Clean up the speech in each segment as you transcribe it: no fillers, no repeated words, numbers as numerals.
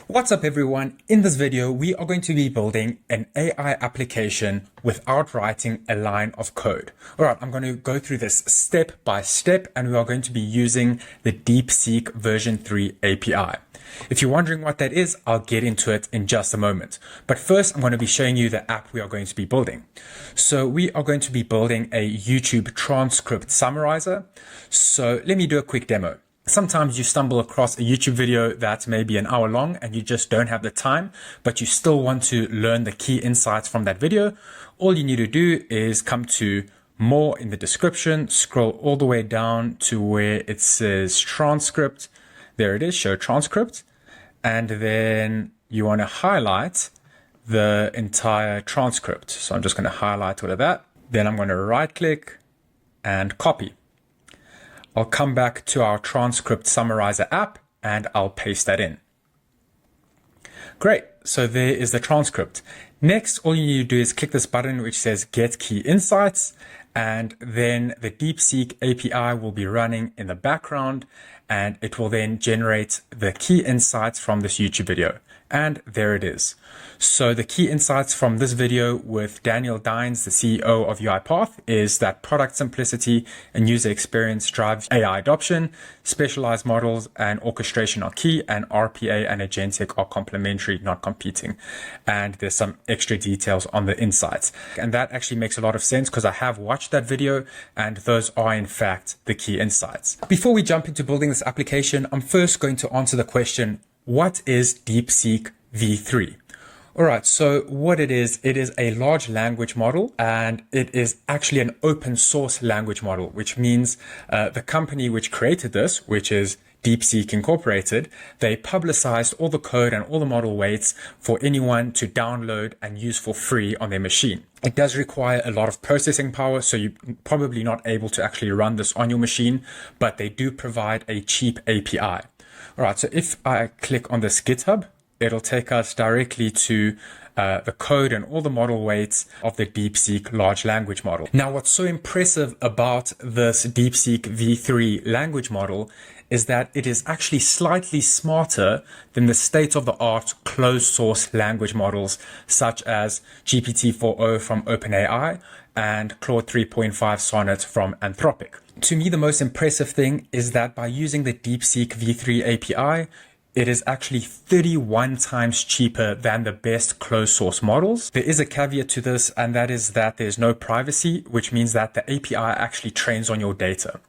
What's up everyone? In this video, we are going to be building an AI application without writing a line of code. All right, I'm going to go through this step by step and we are going to be using the DeepSeek V3 API. If you're wondering what that is, I'll get into it in just a moment. But first, I'm going to be showing you the app we are going to be building. So we are going to be building a YouTube transcript summarizer. So let me do a quick demo. Sometimes you stumble across a YouTube video that's maybe an hour long and you just don't have the time, but you still want to learn the key insights from that video. All you need to do is come to more in the description, scroll all the way down to where it says transcript. There it is, show transcript. And then you want to highlight the entire transcript. So I'm just going to highlight all of that. Then I'm going to right click and copy. I'll come back to our transcript summarizer app and I'll paste that in. Great. So there is the transcript. Next, all you need to do is click this button which says Get Key Insights, and then the DeepSeek API will be running in the background and it will then generate the key insights from this YouTube video. And there it is. So the key insights from this video with Daniel Dines, the CEO of UiPath, is that product simplicity and user experience drives AI adoption, specialized models and orchestration are key, and RPA and agentic are complementary, not competing. And there's some extra details on the insights. And that actually makes a lot of sense because I have watched that video and those are in fact the key insights. Before we jump into building this application, I'm first going to answer the question, what is DeepSeek V3? All right, so what it is a large language model and it is actually an open source language model, which means the company which created this, which is DeepSeek Incorporated, they publicized all the code and all the model weights for anyone to download and use for free on their machine. It does require a lot of processing power, so you're probably not able to actually run this on your machine, but they do provide a cheap API. All right, so if I click on this GitHub, it'll take us directly to the code and all the model weights of the DeepSeek large language model. Now, what's so impressive about this DeepSeek V3 language model is that it is actually slightly smarter than the state-of-the-art closed source language models such as GPT-4o from OpenAI and Claude 3.5 Sonnet from Anthropic. To me, the most impressive thing is that by using the DeepSeek V3 API, it is actually 31 times cheaper than the best closed source models. There is a caveat to this, and that is that there's no privacy, which means that the API actually trains on your data.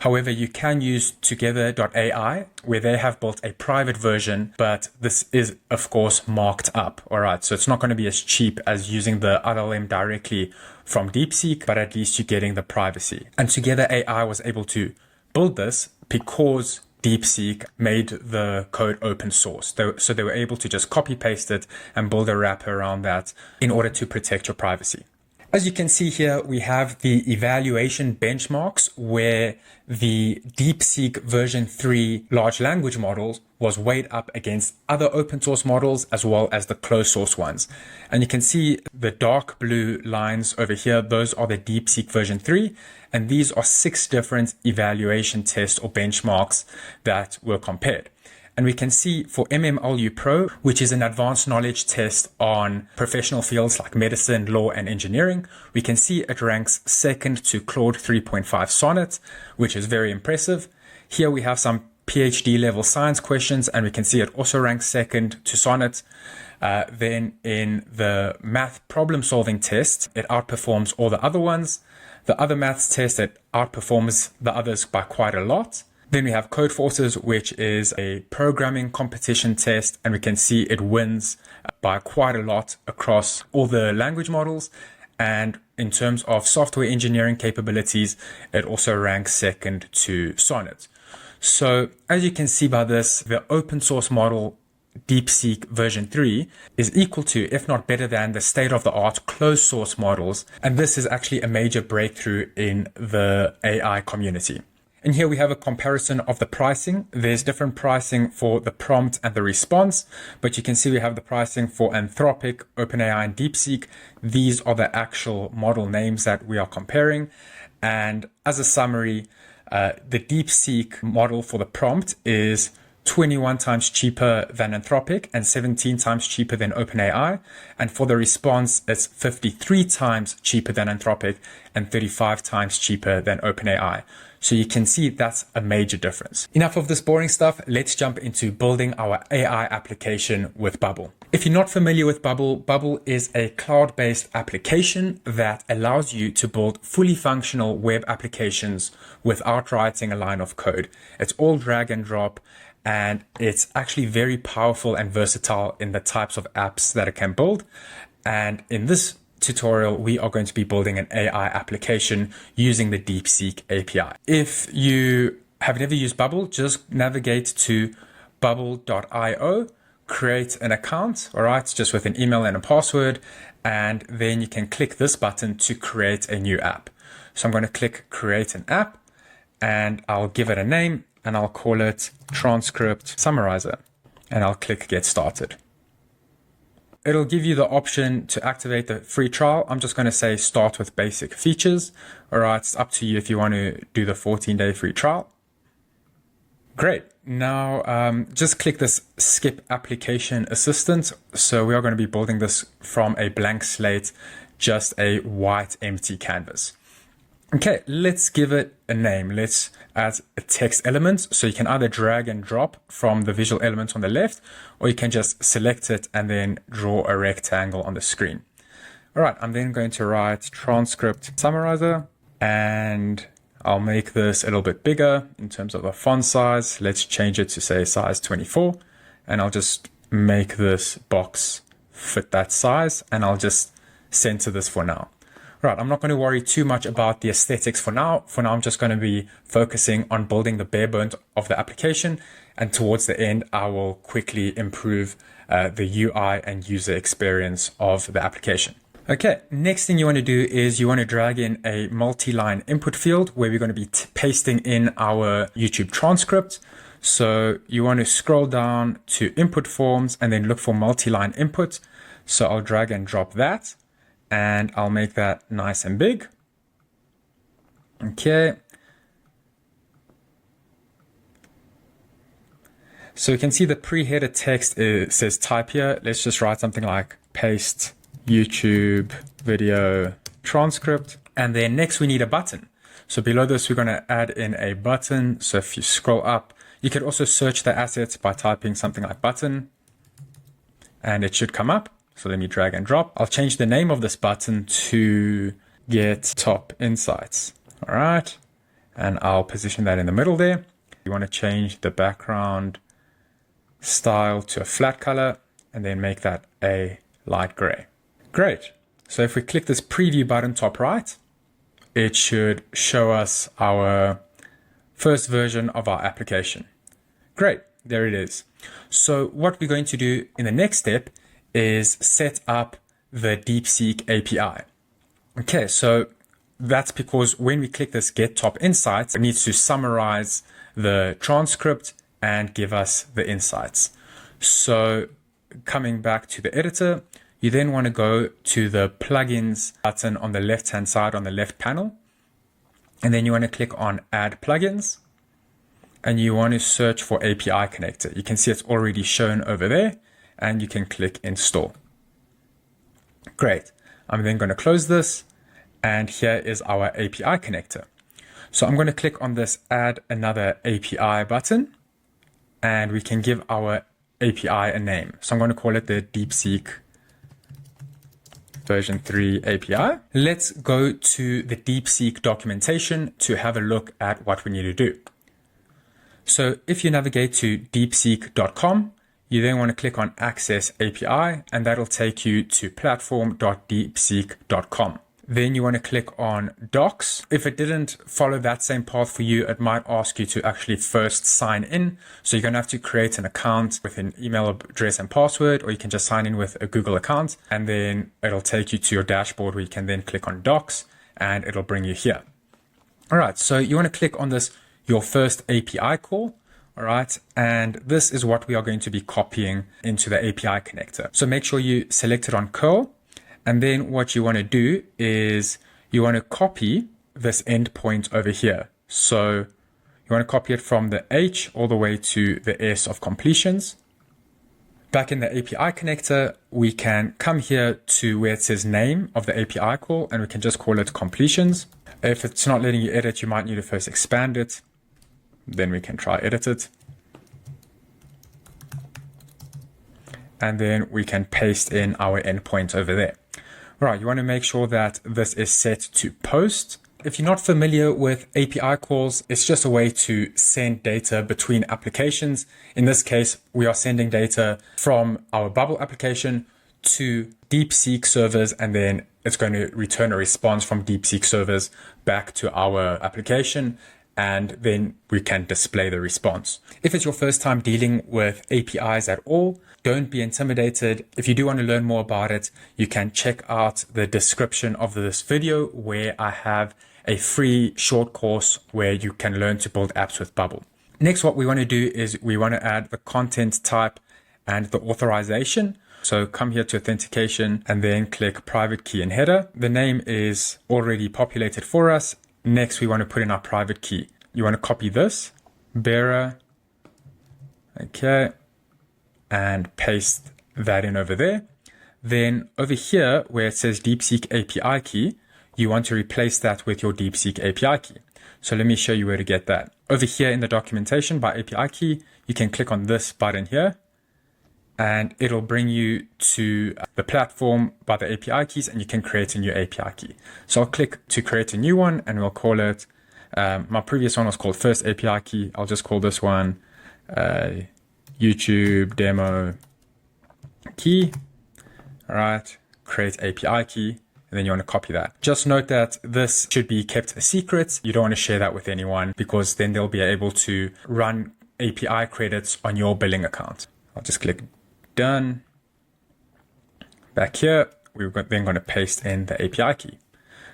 However, you can use together.ai, where they have built a private version, but this is, of course, marked up. All right, so it's not going to be as cheap as using the LLM directly from DeepSeek, but at least you're getting the privacy. And Together AI was able to build this because DeepSeek made the code open source. So they were able to just copy paste it and build a wrapper around that in order to protect your privacy. As you can see here, we have the evaluation benchmarks where the DeepSeek version 3 large language models was weighed up against other open source models as well as the closed source ones. And you can see the dark blue lines over here, those are the DeepSeek version 3. And these are 6 different evaluation tests or benchmarks that were compared. And we can see for MMLU Pro, which is an advanced knowledge test on professional fields like medicine, law, and engineering, we can see it ranks second to Claude 3.5 Sonnet, which is very impressive. Here we have some PhD level science questions, and we can see it also ranks second to Sonnet. Then in the math problem solving test, it outperforms all the other ones. The other maths test, it outperforms the others by quite a lot. Then we have Code Forces, which is a programming competition test, and we can see it wins by quite a lot across all the language models. And in terms of software engineering capabilities, it also ranks second to Sonnet. So as you can see by this, the open source model DeepSeek version 3 is equal to, if not better than, the state-of-the-art closed source models. And this is actually a major breakthrough in the AI community. And here we have a comparison of the pricing. There's different pricing for the prompt and the response, but you can see we have the pricing for Anthropic, OpenAI, and DeepSeek. These are the actual model names that we are comparing. And as a summary, the DeepSeek model for the prompt is 21 times cheaper than Anthropic and 17 times cheaper than OpenAI. And for the response, it's 53 times cheaper than Anthropic and 35 times cheaper than OpenAI. So you can see that's a major difference. Enough of this boring stuff. Let's jump into building our AI application with Bubble. If you're not familiar with Bubble, Bubble is a cloud-based application that allows you to build fully functional web applications without writing a line of code. It's all drag and drop, and it's actually very powerful and versatile in the types of apps that it can build. And in this tutorial, we are going to be building an AI application using the DeepSeek API. If you have never used Bubble, just navigate to bubble.io, create an account, all right, just with an email and a password, and then you can click this button to create a new app. So I'm going to click create an app, and I'll give it a name, and I'll call it Transcript Summarizer, and I'll click Get Started. It'll give you the option to activate the free trial. I'm just going to say start with basic features. All right, it's up to you if you want to do the 14-day free trial. Great. Now, just click this Skip Application Assistant. So we are going to be building this from a blank slate, just a white empty canvas. Okay, let's give it a name. Let's add a text element. So you can either drag and drop from the visual element on the left, or you can just select it and then draw a rectangle on the screen. All right, I'm then going to write Transcript Summarizer, and I'll make this a little bit bigger in terms of a font size. Let's change it to say size 24, and I'll just make this box fit that size, and I'll just center this for now. Right, I'm not going to worry too much about the aesthetics for now. For now, I'm just going to be focusing on building the bare bones of the application. And towards the end, I will quickly improve the UI and user experience of the application. Okay, next thing you want to do is you want to drag in a multi-line input field where we're going to be pasting in our YouTube transcript. So you want to scroll down to input forms and then look for multi-line input. So I'll drag and drop that. And I'll make that nice and big. Okay. So you can see the pre-header text says type here. Let's just write something like paste YouTube video transcript. And then next we need a button. So below this, we're going to add in a button. So if you scroll up, you could also search the assets by typing something like button, and it should come up. So let me drag and drop. I'll change the name of this button to Get Top Insights. All right. And I'll position that in the middle there. You want to change the background style to a flat color and then make that a light gray. Great. So if we click this preview button top right, it should show us our first version of our application. Great. There it is. So what we're going to do in the next step is set up the DeepSeek API. Okay, so that's because when we click this Get Top Insights, it needs to summarize the transcript and give us the insights. So coming back to the editor, you then want to go to the plugins button on the left-hand side on the left panel. And then you want to click on Add Plugins. And you want to search for API Connector. You can see it's already shown over there. And you can click Install. Great. I'm then going to close this. And here is our API connector. So I'm going to click on this Add Another API button. And we can give our API a name. So I'm going to call it the DeepSeek version 3 API. Let's go to the DeepSeek documentation to have a look at what we need to do. So if you navigate to deepseek.com, you then want to click on Access API, and that'll take you to platform.deepseek.com. Then you want to click on Docs. If it didn't follow that same path for you, it might ask you to actually first sign in. So you're going to have to create an account with an email address and password, or you can just sign in with a Google account, and then it'll take you to your dashboard where you can then click on Docs, and it'll bring you here. All right, so you want to click on this, your first API call. All right, and this is what we are going to be copying into the API connector. So make sure you select it on curl. And then what you want to do is you want to copy this endpoint over here. So You want to copy it from the H all the way to the S of completions. Back in the API connector, we can come here to where it says name of the API call, and we can just call it completions. If it's not letting you edit, you might need to first expand it. Then we can try edit it. And then we can paste in our endpoint over there. Right, you want to make sure that this is set to post. If you're not familiar with API calls, it's just a way to send data between applications. In this case, we are sending data from our Bubble application to DeepSeek servers, and then it's going to return a response from DeepSeek servers back to our application, and then we can display the response. If it's your first time dealing with APIs at all, don't be intimidated. If you do want to learn more about it, you can check out the description of this video where I have a free short course where you can learn to build apps with Bubble. Next, what we want to do is we want to add the content type and the authorization. So come here to authentication and then click private key and header. The name is already populated for us. Next, we want to put in our private key. You want to copy this, bearer, okay, and paste that in over there. Then over here where it says DeepSeek API key, you want to replace that with your DeepSeek API key. So let me show you where to get that. Over here in the documentation by API key, you can click on this button here, and it'll bring you to the platform by the API keys, and you can create a new API key. So I'll click to create a new one, and we'll call it, my previous one was called first API key. I'll just call this one YouTube demo key. All right, create API key. And then you want to copy that. Just note that this should be kept a secret. You don't want to share that with anyone, because then they'll be able to run API credits on your billing account. I'll just click done. Back here, we're then going to paste in the API key.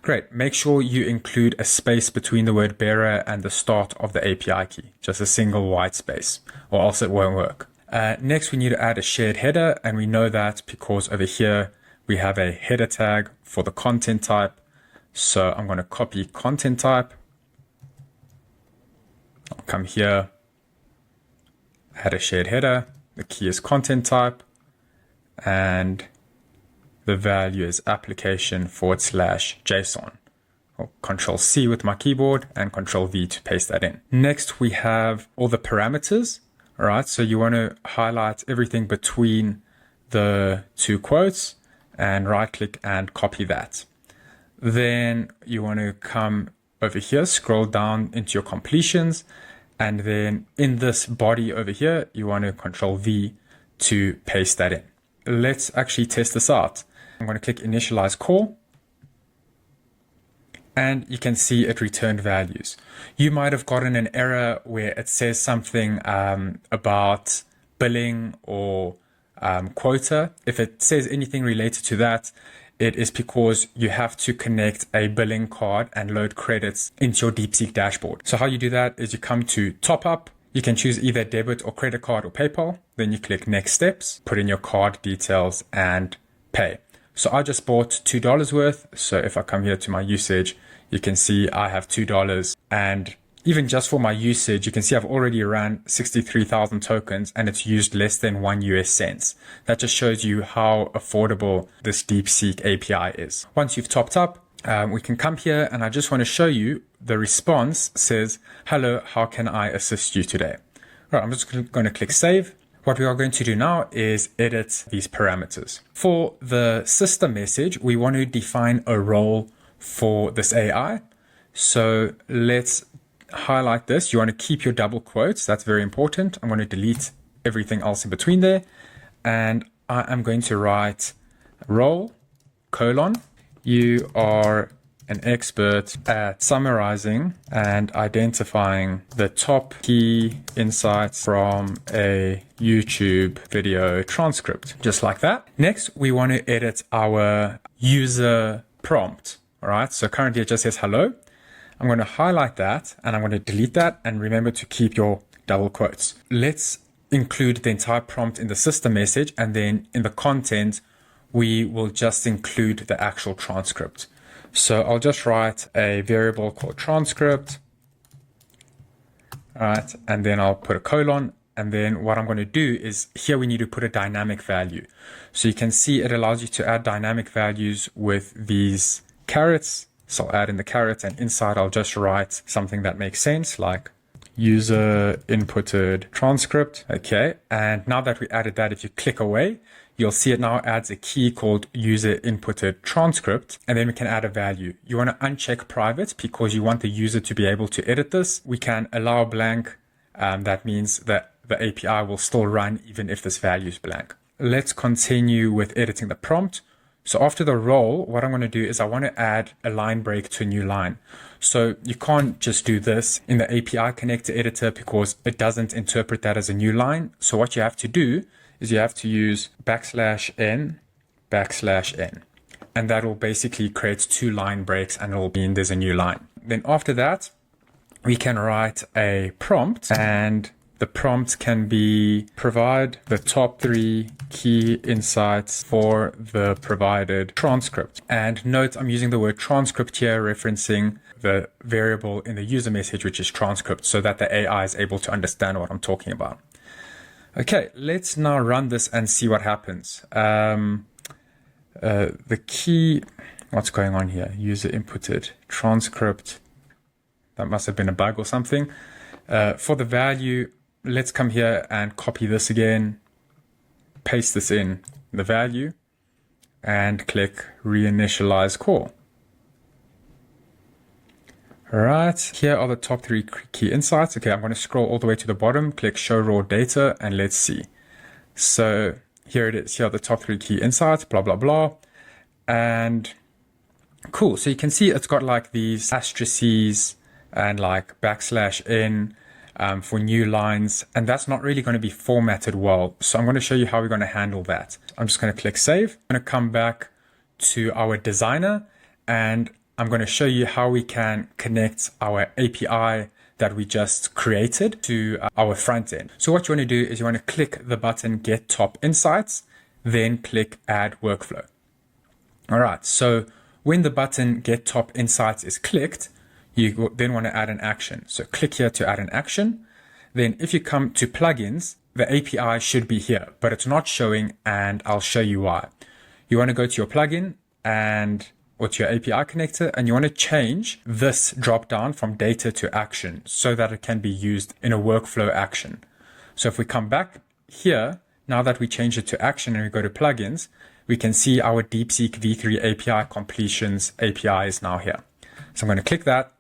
Great. Make sure you include a space between the word bearer and the start of the API key. Just a single white space, or else it won't work. Next, we need to add a shared header, and we know that because over here, we have a header tag for the content type. So I'm going to copy content type. I'll come here, add a shared header. The key is content type, and the value is application/JSON. I'll Control C with my keyboard and Control V to paste that in. Next, we have all the parameters. All right, so you want to highlight everything between the two quotes, and right click and copy that. Then you want to come over here, scroll down into your completions, and then in this body over here, you want to Control V to paste that in. Let's actually test this out. I'm going to click initialize call, and you can see it returned values. You might have gotten an error where it says something about billing or quota. If it says anything related to that, it is because you have to connect a billing card and load credits into your DeepSeek dashboard. So how you do that is you come to top up. You can choose either debit or credit card or PayPal. Then you click next steps, put in your card details and pay. So I just bought $2 worth. So if I come here to my usage, you can see I have $2, and even just for my usage, you can see I've already ran 63,000 tokens and it's used less than $0.01. That just shows you how affordable this DeepSeek API is. Once you've topped up, we can come here, and I just want to show you the response says, hello, how can I assist you today? Right, I'm just going to click save. What we are going to do now is edit these parameters. For the system message, we want to define a role for this AI. So let's highlight this. You want to keep your double quotes. That's very important. I'm going to delete everything else in between there. And I am going to write role, : you are an expert at summarizing and identifying the top key insights from a YouTube video transcript, just like that. Next, we want to edit our user prompt. All right, so currently it just says hello. I'm going to highlight that and I'm going to delete that, and remember to keep your double quotes. Let's include the entire prompt in the system message, and then in the content, we will just include the actual transcript. So I'll just write a variable called transcript, All right, and then I'll put a colon. And then what I'm going to do is here we need to put a dynamic value. So you can see it allows you to add dynamic values with these carets. So I'll add in the carets, and inside I'll just write something that makes sense, like user inputted transcript. Okay, and now that we added that, if you click away, you'll see it now adds a key called user inputted transcript, and then we can add a value. You want to uncheck private because you want the user to be able to edit this. We can allow blank. That means that the API will still run even if this value is blank. Let's continue with editing the prompt. So after the role, what I'm going to do is I want to add a line break to a new line. So you can't just do this in the API connector editor because it doesn't interpret that as a new line. So what you have to do is you have to use \n, \n. And that will basically create 2 line breaks and it will mean there's a new line. Then after that, we can write a prompt, and the prompt can be provide the top 3 key insights for the provided transcript. And note, I'm using the word transcript here, referencing the variable in the user message, which is transcript, so that the AI is able to understand what I'm talking about. Okay, let's now run this and see what happens. The key, what's going on here? User inputted transcript. That must have been a bug or something. For the value, let's come here and copy this again, paste this in the value, and click reinitialize call. All right, here are the top 3 key insights. Okay, I'm going to scroll all the way to the bottom, click show raw data, and let's see. So here it is. Here are the top 3 key insights, blah, blah, blah. And cool. So you can see it's got like these asterisks and like \n for new lines, and that's not really going to be formatted well. So I'm going to show you how we're going to handle that. I'm just going to click save. I'm going to come back to our designer, and I'm going to show you how we can connect our API that we just created to our front end. So what you want to do is you want to click the button get top insights, then click add workflow. All right, so when the button get top insights is clicked, you then want to add an action. So click here to add an action. Then if you come to plugins, the API should be here, but it's not showing, and I'll show you why. You want to go to your plugin or to your API connector, and you want to change this drop down from data to action so that it can be used in a workflow action. So if we come back here, now that we change it to action and we go to plugins, we can see our DeepSeek V3 API completions API is now here. So I'm going to click that,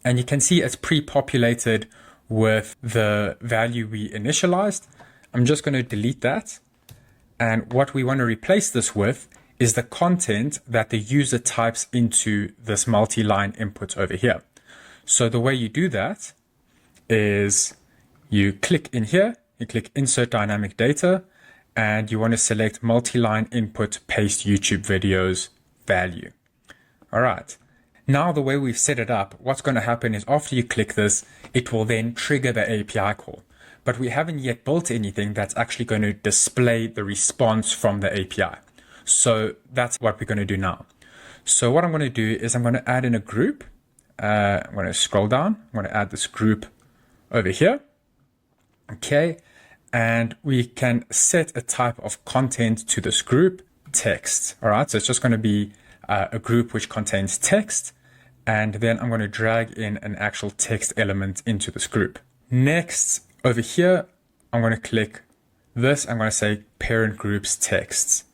and you can see it's pre-populated with the value we initialized. I'm just going to delete that. And what we want to replace this with is the content that the user types into this multi-line input over here. So the way you do that is you click in here, you click insert dynamic data, and you want to select multi-line input paste YouTube videos value. All right. Now the way we've set it up, what's going to happen is after you click this, it will then trigger the API call. But we haven't yet built anything that's actually going to display the response from the API. So that's what we're going to do now. So what I'm going to do is I'm going to add in a group. I'm going to scroll down. I'm going to add this group over here. Okay. And we can set a type of content to this group, text. All right. So it's just going to be a group which contains text. And then I'm going to drag in an actual text element into this group. Next, over here, I'm going to click this. I'm going to say parent groups texts.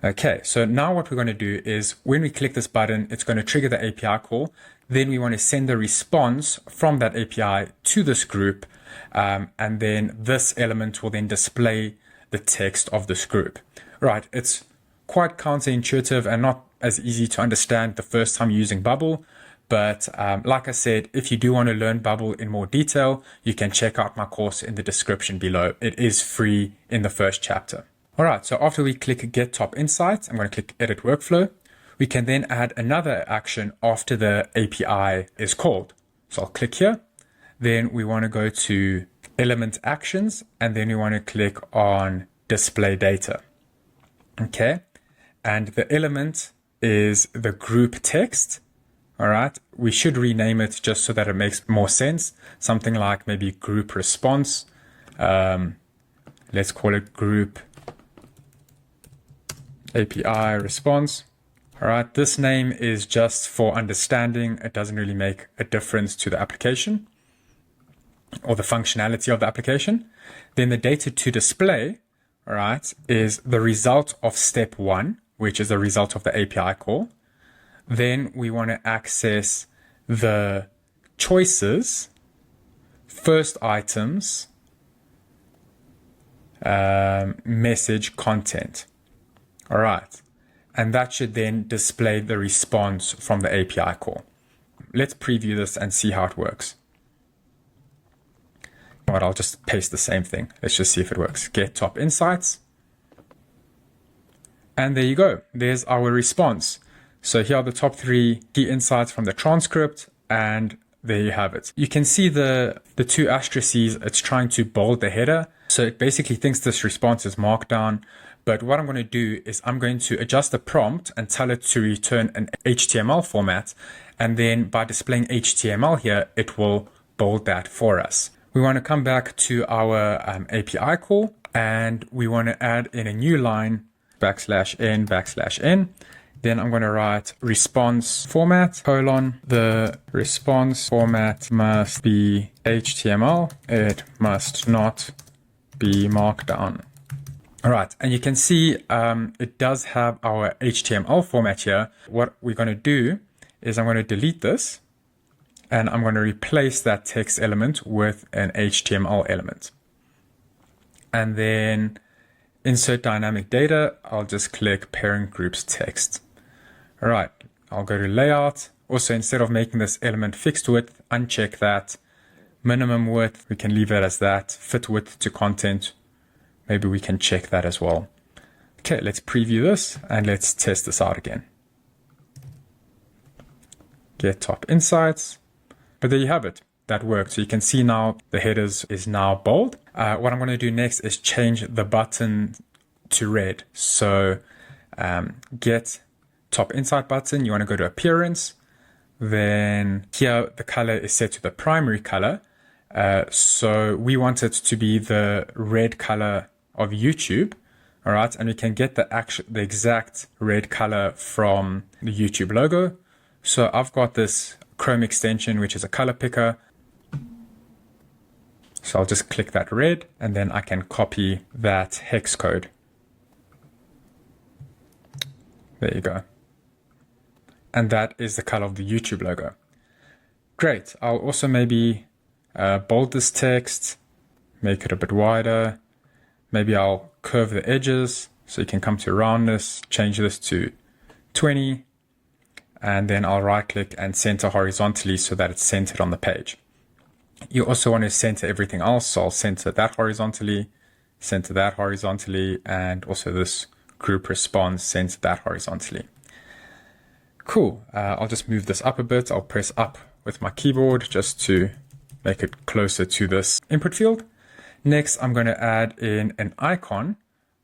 Okay, so now what we're going to do is when we click this button, it's going to trigger the API call. Then we want to send the response from that API to this group. And then this element will then display the text of this group. Right, it's quite counterintuitive and not as easy to understand the first time using Bubble. But like I said, if you do want to learn Bubble in more detail, you can check out my course in the description below. It is free in the first chapter. All right, so after we click Get Top Insights, I'm going to click Edit Workflow. We can then add another action after the API is called. So I'll click here. Then we want to go to Element Actions, and then we want to click on Display Data. Okay, and the element is the group text. All right, we should rename it just so that it makes more sense. Something like maybe group response. Let's call it group API response. All right, this name is just for understanding. It doesn't really make a difference to the application or the functionality of the application. Then the data to display, all right, is the result of step 1, which is the result of the API call. Then we want to access the choices, first items, message content. All right. And that should then display the response from the API call. Let's preview this and see how it works. But I'll just paste the same thing. Let's just see if it works. Get top insights. And there you go. There's our response. So here are the top 3 key insights from the transcript, and there you have it. You can see the 2 asterisks. It's trying to bold the header. So it basically thinks this response is markdown. But what I'm going to do is I'm going to adjust the prompt and tell it to return an HTML format. And then by displaying HTML here, it will bold that for us. We want to come back to our API call, and we want to add in a new line, \n\n. Then I'm going to write response format, : the response format must be HTML. It must not be markdown. All right, and you can see it does have our HTML format here. What we're going to do is I'm going to delete this, and I'm going to replace that text element with an HTML element. And then insert dynamic data, I'll just click parent groups text. All right, I'll go to layout. Also, instead of making this element fixed width, uncheck that. Minimum width, we can leave it as that. Fit width to content, maybe we can check that as well. Okay, let's preview this and let's test this out again. Get top insights. But there you have it. That worked. So you can see now the headers is now bold. What I'm going to do next is change the button to red. So get top insight button. You want to go to appearance. Then here the color is set to the primary color. So we want it to be the red color of YouTube. All right. And we can get the exact red color from the YouTube logo. So I've got this Chrome extension, which is a color picker. So I'll just click that red, and then I can copy that hex code. There you go. And that is the color of the YouTube logo. Great. I'll also maybe bold this text, make it a bit wider. Maybe I'll curve the edges so you can come to roundness, change this to 20. And then I'll right click and center horizontally so that it's centered on the page. You also want to center everything else. So I'll center that horizontally, and also this group response, center that horizontally. Cool. I'll just move this up a bit. I'll press up with my keyboard just to make it closer to this input field. Next, I'm going to add in an icon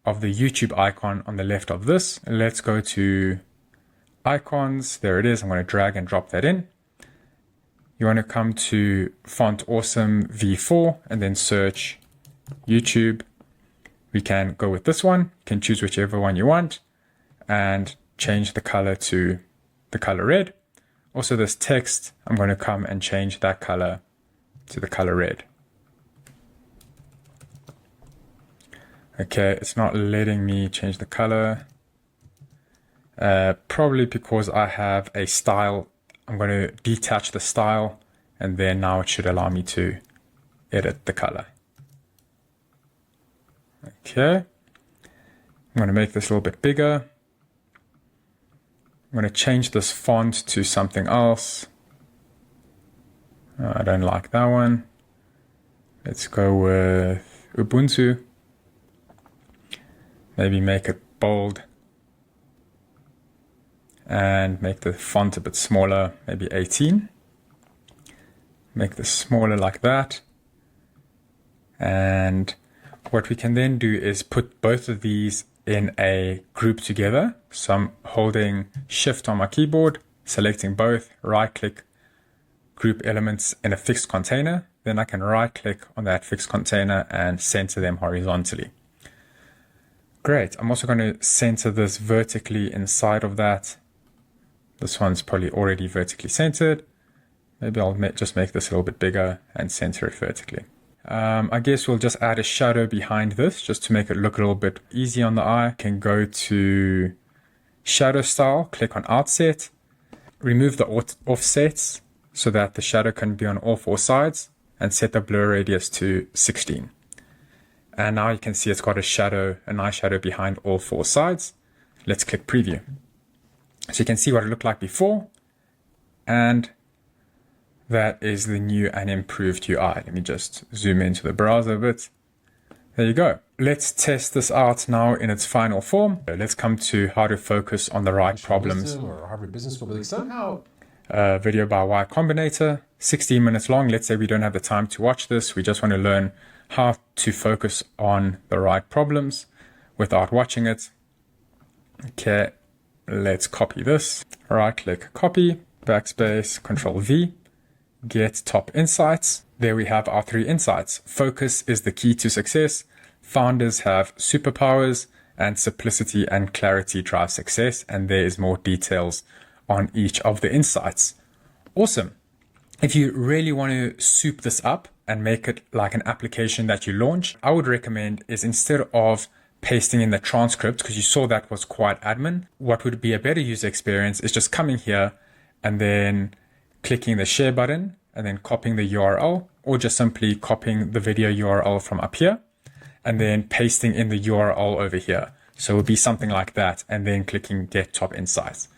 of the YouTube icon on the left of this. Let's go to icons. There it is. I'm going to drag and drop that in. You want to come to Font Awesome V4 and then search YouTube. We can go with this one. You can choose whichever one you want and change the color to the color red. Also this text, I'm going to come and change that color to the color red. Okay, it's not letting me change the color. Probably because I have a style. I'm going to detach the style, and then now it should allow me to edit the color. Okay. I'm going to make this a little bit bigger. I'm going to change this font to something else. I don't like that one. Let's go with Ubuntu. Maybe make it bold. And make the font a bit smaller, maybe 18. Make this smaller like that. And what we can then do is put both of these in a group together. So I'm holding Shift on my keyboard, selecting both, right click, group elements in a fixed container. Then I can right click on that fixed container and center them horizontally. Great. I'm also going to center this vertically inside of that. This one's probably already vertically centered. Maybe I'll just make this a little bit bigger and center it vertically. I guess we'll just add a shadow behind this just to make it look a little bit easy on the eye. Can go to shadow style, click on outset, remove the offsets so that the shadow can be on all four sides, and set the blur radius to 16. And now you can see it's got a nice shadow behind all four sides. Let's click preview. So you can see what it looked like before, and that is the new and improved UI. Let me just zoom into the browser a bit. There you go. Let's test this out now in its final form. Let's come to how to focus on the right problems. Or Harvard Business School, but like somehow Video by Y Combinator, 16 minutes long. Let's say we don't have the time to watch this. We just want to learn how to focus on the right problems without watching it. Okay, let's copy this. Right click, copy, backspace, Control V, get top insights. There we have our 3 insights. Focus is the key to success. Founders have superpowers, and simplicity and clarity drive success. And there is more details on each of the insights. Awesome. If you really want to soup this up and make it like an application that you launch, I would recommend is instead of pasting in the transcript, because you saw that was quite admin, what would be a better user experience is just coming here and then clicking the share button and then copying the URL, or just simply copying the video URL from up here and then pasting in the URL over here. So it would be something like that, and then clicking Get Top Insights.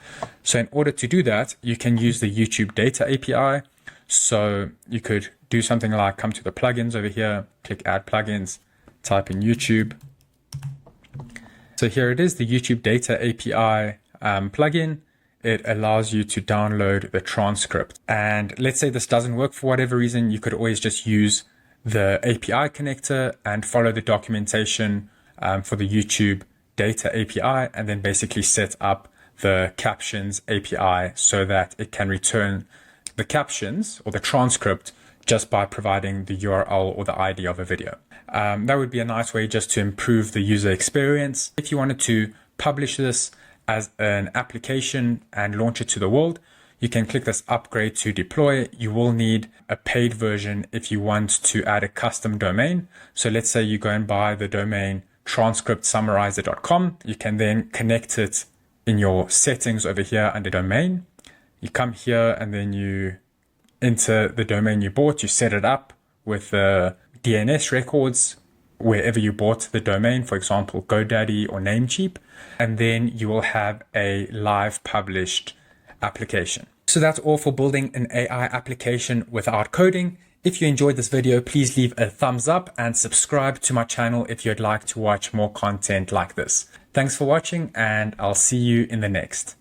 So in order to do that, you can use the YouTube Data API. So you could do something like come to the plugins over here, click Add Plugins, type in YouTube. So here it is, the YouTube Data API plugin. It allows you to download the transcript. And let's say this doesn't work for whatever reason, you could always just use the API connector and follow the documentation for the YouTube Data API, and then basically set up the captions API so that it can return the captions or the transcript just by providing the URL or the ID of a video. That would be a nice way just to improve the user experience. If you wanted to publish this as an application and launch it to the world, you can click this upgrade to deploy. You will need a paid version if you want to add a custom domain. So let's say you go and buy the domain transcriptsummarizer.com. You can then connect it in your settings over here under domain. You come here and then you enter the domain you bought. You set it up with the DNS records wherever you bought the domain, for example, GoDaddy or Namecheap, and then you will have a live published application. So that's all for building an AI application without coding. If you enjoyed this video, please leave a thumbs up and subscribe to my channel if you'd like to watch more content like this. Thanks for watching, and I'll see you in the next.